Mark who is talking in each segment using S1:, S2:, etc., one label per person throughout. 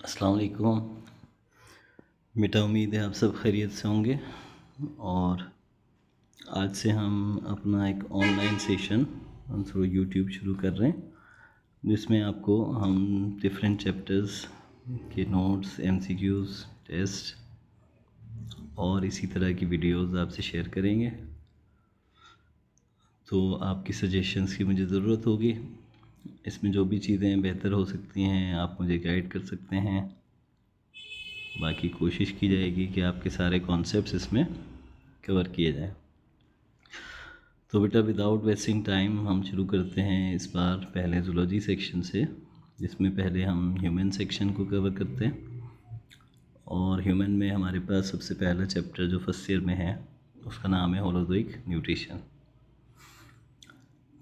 S1: अस्सलाम वालेकुम। बेटा उम्मीद है आप सब खैरियत से होंगे। और आज से हम अपना एक ऑनलाइन सेशन हम थ्रू यूट्यूब शुरू कर रहे हैं, जिसमें आपको हम डिफरेंट चैप्टर्स के नोट्स, एमसीक्यूज़, टेस्ट और इसी तरह की वीडियोस आपसे शेयर करेंगे। तो आपकी सजेशंस की मुझे ज़रूरत होगी। इसमें जो भी चीज़ें बेहतर हो सकती हैं आप मुझे गाइड कर सकते हैं। बाकी कोशिश की जाएगी कि आपके सारे कॉन्सेप्ट्स इसमें कवर किए जाएं। तो बेटा विदाउट वेस्टिंग टाइम हम शुरू करते हैं इस बार पहले ज़ूलॉजी सेक्शन से, जिसमें पहले हम ह्यूमन सेक्शन को कवर करते हैं। और ह्यूमन में हमारे पास सबसे पहला चैप्टर जो फर्स्ट ईयर में है उसका नाम है होलोज़ोइक न्यूट्रिशन।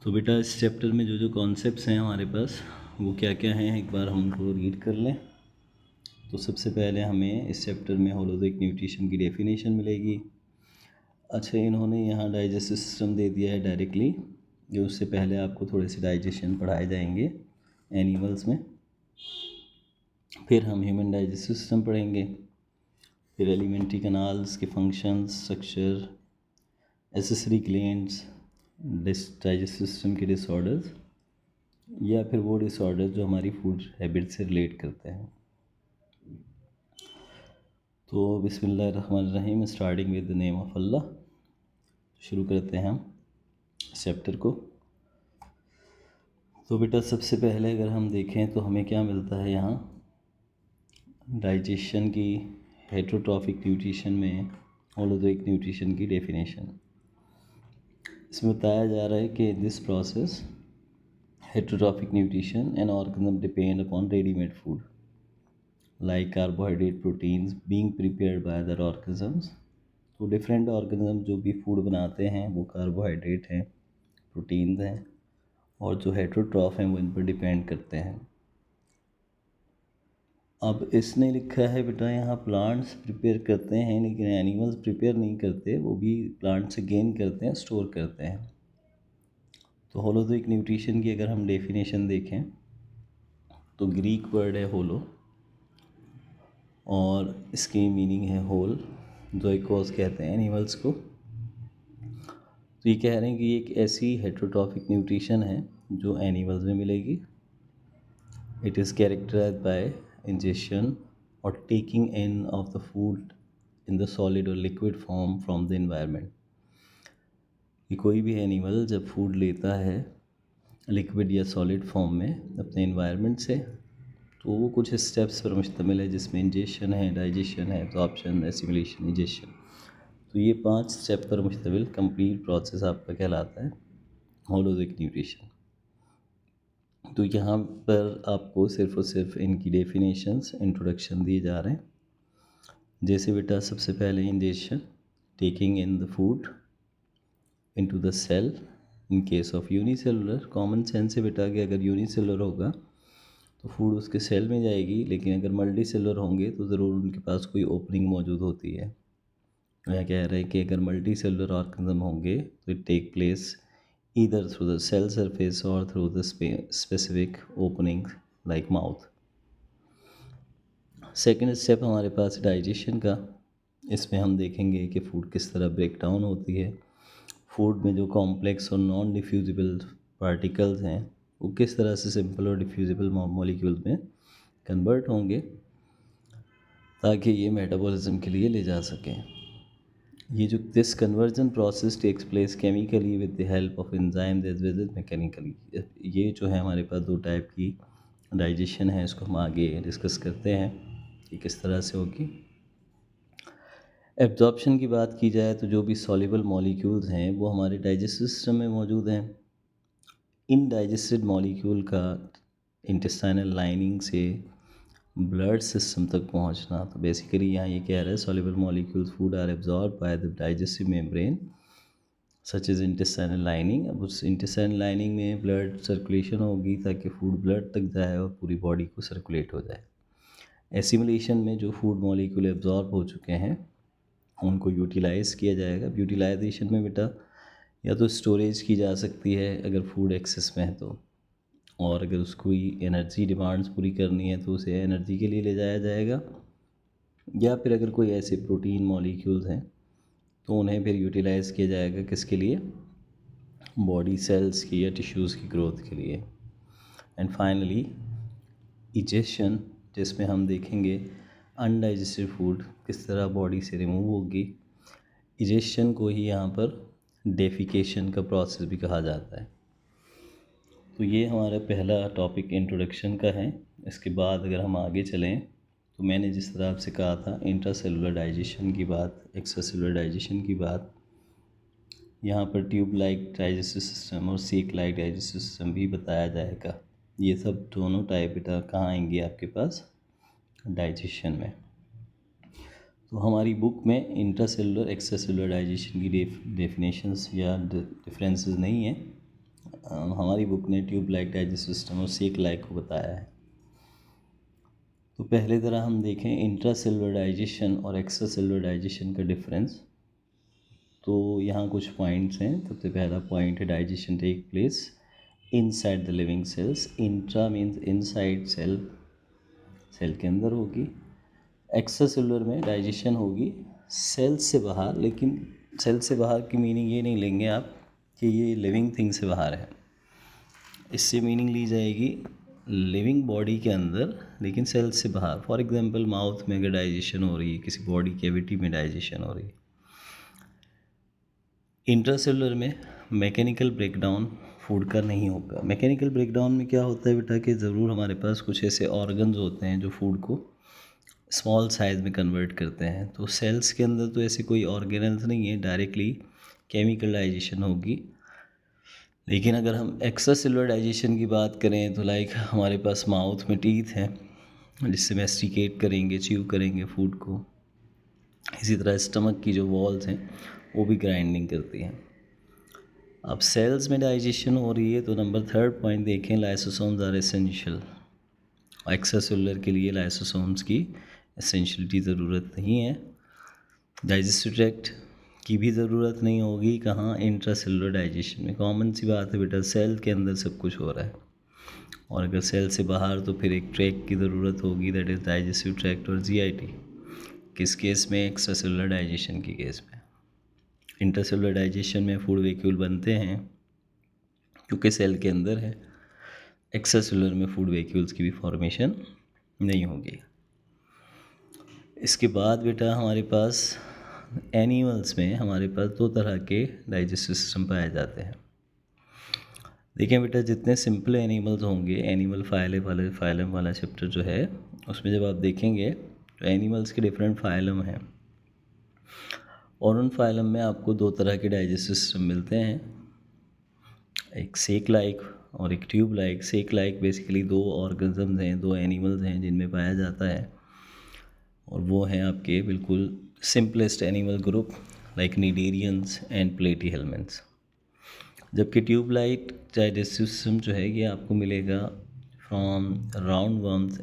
S1: तो बेटा इस चैप्टर में जो जो कॉन्सेप्ट्स हैं हमारे पास वो क्या क्या हैं एक बार हम उनको रीड कर लें। तो सबसे पहले हमें इस चैप्टर में होलोज़ोइक न्यूट्रिशन की डेफिनेशन मिलेगी। अच्छा, इन्होंने यहाँ डाइजेस्टिव सिस्टम दे दिया है डायरेक्टली, जो उससे पहले आपको थोड़े से डाइजेशन पढ़ाए जाएंगे एनिमल्स में। फिर हम ह्यूमन डाइजेस्टिव सिस्टम पढ़ेंगे, फिर एलिमेंट्री कनाल्स के functions, structure, accessory glands, digestive system के डिसऑर्डर्स या फिर वो डिसऑर्डर जो हमारी फूड हैबिट से रिलेट करते हैं। तो बिस्मिल्लाहिर्रहमानिर्रहीम, starting with the name of Allah. शुरू करते हैं हम इस चैप्टर को। तो बेटा सबसे पहले अगर हम देखें तो हमें क्या मिलता है यहाँ डाइजेशन की, हेटरोट्रॉफिक न्यूट्रिशन में होलोज़ोइक न्यूट्रिशन की डेफिनेशन। इसमें बताया जा रहा है कि this process heterotrophic nutrition an organism depend upon readymade food like carbohydrate, proteins being prepared by other organisms. तो डिफरेंट ऑर्गेनिज्म जो भी फूड बनाते हैं वो कार्बोहाइड्रेट हैं, प्रोटीन्स हैं, और जो हेटरोट्रॉफ हैं वो इन पर डिपेंड करते हैं। अब इसने लिखा है बेटा यहाँ प्लांट्स प्रिपेयर करते हैं, लेकिन एनिमल्स प्रिपेयर नहीं करते, वो भी प्लांट से गेन करते हैं, स्टोर करते हैं। तो होलोज़ोइक न्यूट्रिशन की अगर हम डेफिनेशन देखें तो ग्रीक वर्ड है होलो और इसकी मीनिंग है होल। जोइकोस कहते हैं एनिमल्स को। तो ये कह रहे हैं कि ये एक ऐसी हेटरोट्रॉफिक न्यूट्रिशन है जो एनिमल्स में मिलेगी। It is characterized by ingestion और taking in of the food in the solid और liquid form from the environment. कि कोई भी एनिमल जब फूड लेता है लिक्विड या सॉलिड फॉर्म में अपने एनवायरनमेंट से, तो वो कुछ स्टेप्स पर मुश्तमिल है, जिसमें इंजेशन है, डाइजेशन है, एब्जॉर्प्शन, एसिमिलेशन, इंजेशन। तो ये 5 स्टेप पर मुश्तमिल कंप्लीट प्रोसेस आपका कहलाता है होलोज़ोइक न्यूट्रिशन। तो यहाँ पर आपको सिर्फ़ और सिर्फ इनकी डेफिनेशंस, इंट्रोडक्शन दिए जा रहे हैं। जैसे बेटा सबसे पहले ingestion, taking in the food into the cell in case of unicellular. Common sense है बेटा कि अगर यूनिसेलुलर होगा तो फूड उसके सेल में जाएगी, लेकिन अगर मल्टी सेलुलर होंगे तो ज़रूर उनके पास कोई ओपनिंग मौजूद होती है। यह कह रहे हैं कि अगर मल्टी सेलुलर ऑर्गेनिज्म होंगे तो it take place either through the cell surface और through the specific opening like mouth. Second step हमारे पास डाइजेशन का। इसमें हम देखेंगे कि फूड किस तरह ब्रेक डाउन होती है, फूड में जो कॉम्प्लेक्स और नॉन डिफ्यूजिबल पार्टिकल्स हैं वो किस तरह से सिंपल और डिफ्यूजिबल मॉलिक्यूल्स में कन्वर्ट होंगे ताकि ये मेटाबॉलिज्म के लिए ले जा सकें। ये जो this conversion process takes place chemically with the help of enzyme as well as mechanically. ये जो है हमारे पास 2 टाइप की डाइजेशन है, इसको हम आगे डिस्कस करते हैं कि किस तरह से होगी। एब्जॉर्प्शन की बात की जाए तो जो भी सॉल्युबल मॉलिक्यूल्स हैं वो हमारे डाइजेस्टिव सिस्टम में मौजूद हैं। इन डाइजेस्टेड मॉलिक्यूल का इंटेस्टाइनल लाइनिंग से ब्लड सिस्टम तक पहुंचना। तो बेसिकली यहाँ ये कह रहा है soluble molecules food are absorb by the digestive membrane such is intestinal lining. अब उस इंटेस्टाइनल लाइनिंग में ब्लड सर्कुलेशन होगी ताकि फूड ब्लड तक जाए और पूरी बॉडी को सर्कुलेट हो जाए। एसिमिलेशन में जो फूड मॉलिक्यूल एब्जॉर्ब हो चुके हैं उनको यूटिलाइज़ किया जाएगा। यूटिलाइजेशन में बेटा या तो स्टोरेज की जा सकती है अगर फूड एक्सेस में है तो, और अगर उसको एनर्जी डिमांड्स पूरी करनी है तो उसे एनर्जी के लिए ले जाया जाएगा, या फिर अगर कोई ऐसे प्रोटीन मॉलिक्यूल्स हैं तो उन्हें फिर यूटिलाइज़ किया जाएगा किसके लिए, बॉडी सेल्स की या टिश्यूज़ की ग्रोथ के लिए। एंड फाइनली इजेशन, जिसमें हम देखेंगे अनडाइजेस्टेड फूड किस तरह बॉडी से रिमूव होगी। इजेशन को ही यहाँ पर डेफिकेशन का प्रोसेस भी कहा जाता है। तो ये हमारा पहला टॉपिक इंट्रोडक्शन का है। इसके बाद अगर हम आगे चलें तो मैंने जिस तरह आपसे कहा था इंट्रासेलुलर डाइजेशन की बात, एक्स्ट्रासेलुलर डाइजेशन की बात, यहाँ पर ट्यूब लाइक डाइजेस्टिव सिस्टम और सीक लाइक डाइजेस्टिव सिस्टम भी बताया जाएगा। ये सब दोनों टाइप बेटा कहाँ आएंगे आपके पास, डाइजेशन में। तो हमारी बुक में इंट्रासेलुलर एक्स्ट्रासेलुलर डाइजेशन की डेफिनेशंस या डिफरेंसेस नहीं है। हमारी बुक ने ट्यूब लाइक डाइजेस्टिव सिस्टम और सीक लाइक को बताया है। तो पहले तरह हम देखें इंट्रासेलुलर डाइजेशन और एक्स्ट्रासेलुलर डाइजेशन का डिफरेंस। तो यहाँ कुछ पॉइंट्स हैं। सबसे पहला पॉइंट है digestion take place inside the living cells. Intra means inside cell, cell के अंदर होगी। एक्स्ट्रासेलुलर में डाइजेशन होगी सेल से बाहर, लेकिन सेल से बाहर की मीनिंग ये नहीं लेंगे आप कि ये लिविंग थिंग से बाहर है। इससे मीनिंग ली जाएगी लिविंग बॉडी के अंदर लेकिन सेल से बाहर। फॉर एग्जांपल माउथ में अगर डाइजेशन हो रही है, किसी बॉडी कैविटी में डाइजेशन हो रही है। इंट्रासेलुलर में मैकेनिकल ब्रेकडाउन फूड का नहीं होगा। मैकेनिकल ब्रेकडाउन में क्या होता है बेटा कि ज़रूर हमारे पास कुछ ऐसे ऑर्गन्स होते हैं जो फूड को स्मॉल साइज़ में कन्वर्ट करते हैं। तो सेल्स के अंदर तो ऐसे कोई ऑर्गेनल्स नहीं है, डायरेक्टली केमिकल डाइजेशन होगी। लेकिन अगर हम एक्स्ट्रासेलुलर डाइजेशन की बात करें तो लाइक हमारे पास माउथ में टीथ हैं जिससे मैस्टिकेट करेंगे, च्यू करेंगे फूड को। इसी तरह स्टमक की जो वॉल्स हैं वो भी ग्राइंडिंग करती हैं। अब सेल्स में डाइजेशन हो रही है तो नंबर 3 पॉइंट देखें, लाइसोसोम्स आर एसेंशियल। एक्स्ट्रासेलुलर के लिए लाइसोसोम्स की एसेंशियलिटी ज़रूरत नहीं है। डाइजेस्टिव ट्रैक्ट की भी ज़रूरत नहीं होगी। कहाँ, इंट्रासेलुलर डाइजेशन में। कॉमन सी बात है बेटा, सेल के अंदर सब कुछ हो रहा है और अगर सेल से बाहर तो फिर एक ट्रैक की ज़रूरत होगी, दैट इज़ डाइजेस्टिव ट्रैक्ट और जीआईटी। किस केस में, एक्स्ट्रासेलुलर डाइजेशन की केस में। इंट्रासेलुलर डाइजेशन में फूड वैक्यूल बनते हैं क्योंकि सेल के अंदर है। एक्स्ट्रासेलुलर में फूड वैक्यूल्स की भी फॉर्मेशन नहीं होगी। इसके बाद बेटा हमारे पास एनिमल्स में हमारे पास 2 तरह के डाइजेस्टिव सिस्टम पाए जाते हैं। देखिए बेटा, जितने सिंपल एनिमल्स होंगे, एनिमल फाइलम वाला चैप्टर जो है उसमें जब आप देखेंगे तो एनिमल्स के डिफरेंट फाइलम हैं और उन फाइलम में आपको 2 तरह के डाइजेस्टिव सिस्टम मिलते हैं, एक सेक लाइक और एक ट्यूब लाइक। सेक लाइक बेसिकली 2 ऑर्गेनिजम्स हैं, 2 एनिमल्स हैं जिनमें पाया जाता है और वो हैं आपके बिल्कुल simplest animal group like cnidarians and platyhelminths. जबकि ट्यूब लाइक डाइजेस्टिव सिस्टम जो है ये आपको मिलेगा फ्रॉम राउंड वर्म्स,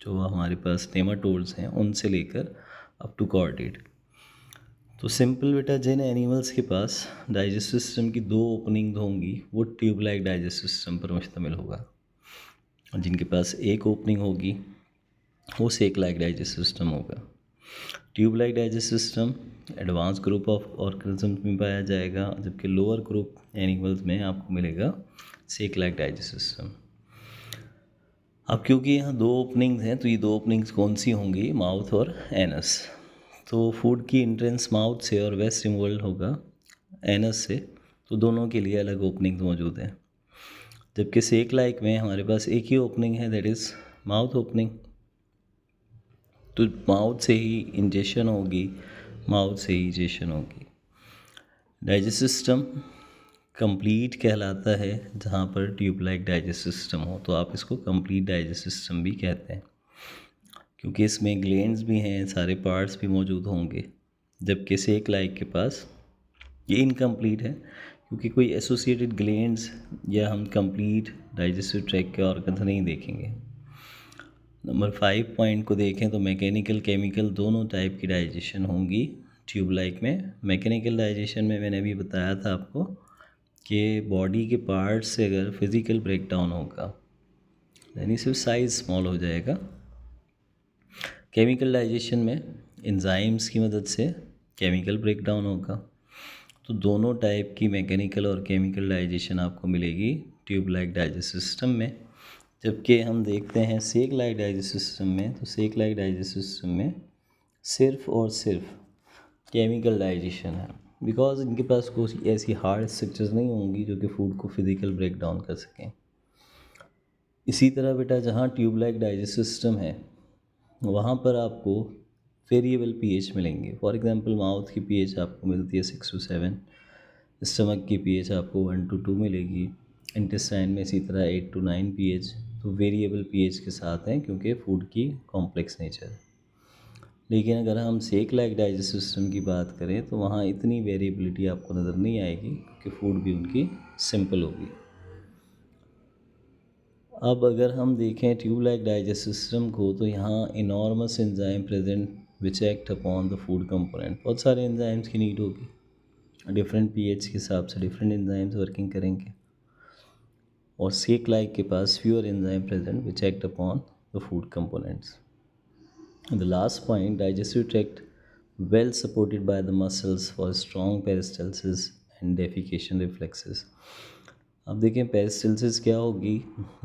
S1: जो हमारे पास नेमाटोड्स हैं, उनसे लेकर अप टू कॉर्डेड। तो सिंपल बेटा, जिन एनिमल्स के पास डाइजेस्टिव सिस्टम की 2 ओपनिंग होंगी वो ट्यूब लाइक डाइजेस्टिव सिस्टम पर मुश्तमिल होगा, और जिनके पास एक ओपनिंग होगी वो सेक लाइक डाइजेस्टिव सिस्टम होगा। Tube like digestive system advance group of organisms में पाया जाएगा, जबकि लोअर ग्रुप एनिमल्स में आपको मिलेगा सेक लाइक डाइजेस्टिव सिस्टम। अब क्योंकि यहाँ 2 ओपनिंग्स हैं तो ये 2 ओपनिंग्स कौन सी होंगी, माउथ और एनस। तो फूड की एंट्रेंस माउथ से और वेस्ट रिमूवल होगा एनस से, तो दोनों के लिए अलग ओपनिंग्स मौजूद हैं। जबकि सेक लाइक में हमारे पास एक ही ओपनिंग है, दैट इज़ माउथ ओपनिंग। तो माउथ से ही इंजेशन होगी, माउथ से ही इजेशन होगी। डाइजेस्टिव सिस्टम कंप्लीट कहलाता है जहाँ पर ट्यूब लाइक डाइजेस्टिव सिस्टम हो, तो आप इसको कंप्लीट डाइजेस्टिव सिस्टम भी कहते हैं क्योंकि इसमें ग्लैंड्स भी हैं, सारे पार्ट्स भी मौजूद होंगे। जबकि सेक लाइक के पास ये इनकम्प्लीट है क्योंकि कोई एसोसिएटेड ग्लैंड्स या हम कंप्लीट डाइजेस्टिव ट्रैक्ट के ऑर्गन्स नहीं देखेंगे। नंबर 5 पॉइंट को देखें तो मैकेनिकल केमिकल दोनों टाइप की डाइजेशन होंगी ट्यूब लाइक में। मैकेनिकल डाइजेशन में मैंने अभी बताया था आपको कि बॉडी के पार्ट्स से अगर फिज़िकल ब्रेकडाउन होगा यानी सिर्फ साइज़ स्मॉल हो जाएगा। केमिकल डाइजेशन में एंजाइम्स की मदद से केमिकल ब्रेकडाउन होगा। तो दोनों टाइप की मैकेनिकल और केमिकल डाइजेशन आपको मिलेगी ट्यूब लाइक डाइजेस्टिव सिस्टम में। जबकि हम देखते हैं सेक लाइक डाइजेस्टिव सिस्टम में, तो सेक लाइक डाइजेस्टिव सिस्टम में सिर्फ और सिर्फ केमिकल डाइजेशन है, बिकॉज इनके पास कोई ऐसी हार्ड स्ट्रक्चर्स नहीं होंगी जो कि फूड को फिज़िकल ब्रेक डाउन कर सकें। इसी तरह बेटा जहाँ ट्यूब लाइक डाइजेस्टिव सिस्टम है वहाँ पर आपको वेरिएबल पीएच मिलेंगे। फॉर एग्जांपल माउथ की पीएच आपको मिलती है 6 to 7, स्टमक की पीएच आपको 1 to 2 मिलेगी, इंटेस्टाइन में इसी तरह 8 to 9 पीएच। तो वेरिएबल पीएच के साथ हैं क्योंकि फूड की कॉम्प्लेक्स नेचर है। लेकिन अगर हम सेक लाइक डाइजेस्टिव सिस्टम की बात करें तो वहाँ इतनी वेरिएबिलिटी आपको नज़र नहीं आएगी क्योंकि फूड भी उनकी सिंपल होगी। अब अगर हम देखें ट्यूब लाइक डाइजेस्टिव सिस्टम को तो यहाँ enormous enzyme present which act upon the food component. बहुत सारे एंजाइम्स की नीड होगी, डिफरेंट पीएच के हिसाब से डिफरेंट एंजाइम्स वर्किंग करेंगे। और सेक लाइक के पास fewer enzyme present which act upon the food components. The last point, digestive tract well supported by the muscles for strong peristalsis and defecation reflexes। अब देखें पेरिस्टल्सिस क्या होगी,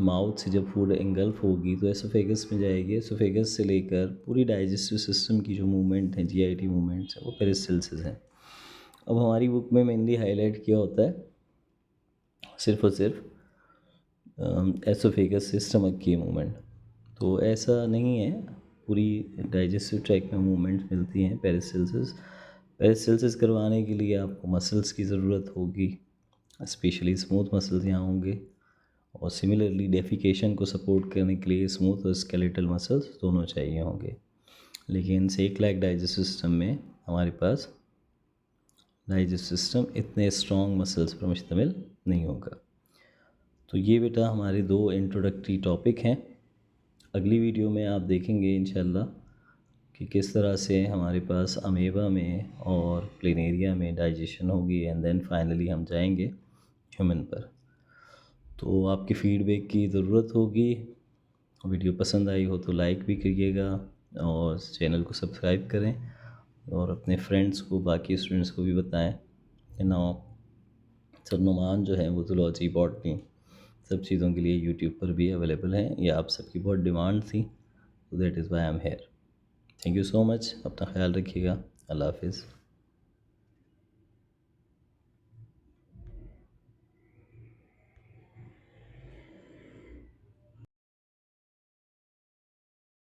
S1: माउथ से जब फूड एंगल्फ होगी तो एसोफेगस में जाएगी। एसोफेगस से लेकर पूरी डाइजेस्टिव सिस्टम की जो मूवमेंट है, जीआईटी मूवमेंट्स है, वो पेरिस्टल्सिस हैं। अब हमारी बुक में मेनली हाईलाइट किया होता है सिर्फ और सिर्फ एसोफेगस से स्टमक की मूवमेंट, तो ऐसा नहीं है, पूरी डाइजेस्टिव ट्रैक में मूवमेंट मिलती हैं। पेरिस्टल्सिस करवाने के लिए आपको मसल्स की ज़रूरत होगी, स्पेशली स्मूथ मसल्स यहाँ होंगे। और सिमिलरली डेफिकेशन को सपोर्ट करने के लिए स्मूथ और स्केलेटल मसल्स दोनों चाहिए होंगे। लेकिन सेक लाइक डाइजेस्टिव सिस्टम में हमारे पास डाइजेस्टिव सिस्टम इतने स्ट्रॉन्ग मसल्स पर मुश्तमिल नहीं होगा। तो ये बेटा हमारे 2 इंट्रोडक्टरी टॉपिक हैं। अगली वीडियो में आप देखेंगे इंशाल्लाह कि किस तरह से हमारे पास अमेबा में और प्लेनेरिया में डाइजेशन होगी एंड देन फाइनली हम जाएंगे ह्यूमन पर। तो आपकी फ़ीडबैक की ज़रूरत होगी। वीडियो पसंद आई हो तो लाइक भी करिएगा और चैनल को सब्सक्राइब करें और अपने फ्रेंड्स को, बाकी स्टूडेंट्स को भी बताएं कि सर नुमान जो है वो ज़ूलॉजी, बॉटनी सब चीज़ों के लिए यूट्यूब पर भी अवेलेबल हैं। ये आप सबकी बहुत डिमांड थी, तो that is why I am here. Thank you so much. अपना ख्याल रखिएगा। अल्लाह हाफिज़।